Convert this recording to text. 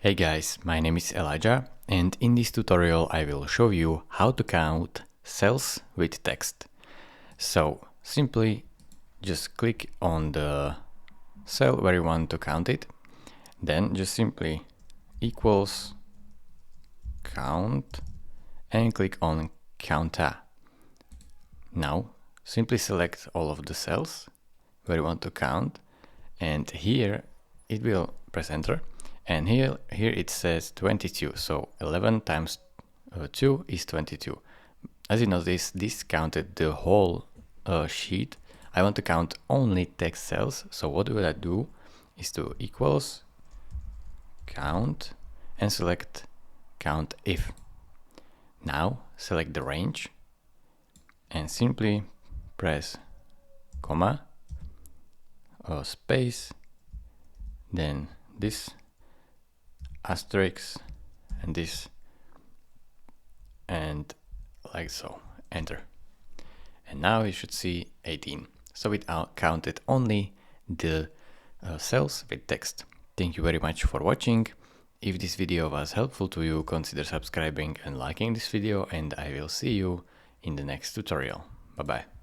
Hey guys, my name is Elijah, and in this tutorial I will show you how to count cells with text. So simply just click on the cell where you want to count it, then just simply equals count and click on counter. Now simply select all of the cells where you want to count, and here it will press enter. And here it says 22, so 11 times 2 is 22. As you notice, this counted the whole sheet. I want to count only text cells, so what will I do is to equals count and select count if. Now select the range and simply press comma or space, then this asterisk and this, and like so, enter. And now you should see 18. So it counted only the cells with text. Thank you very much for watching. If this video was helpful to you, consider subscribing and liking this video, and I will see you in the next tutorial. Bye bye.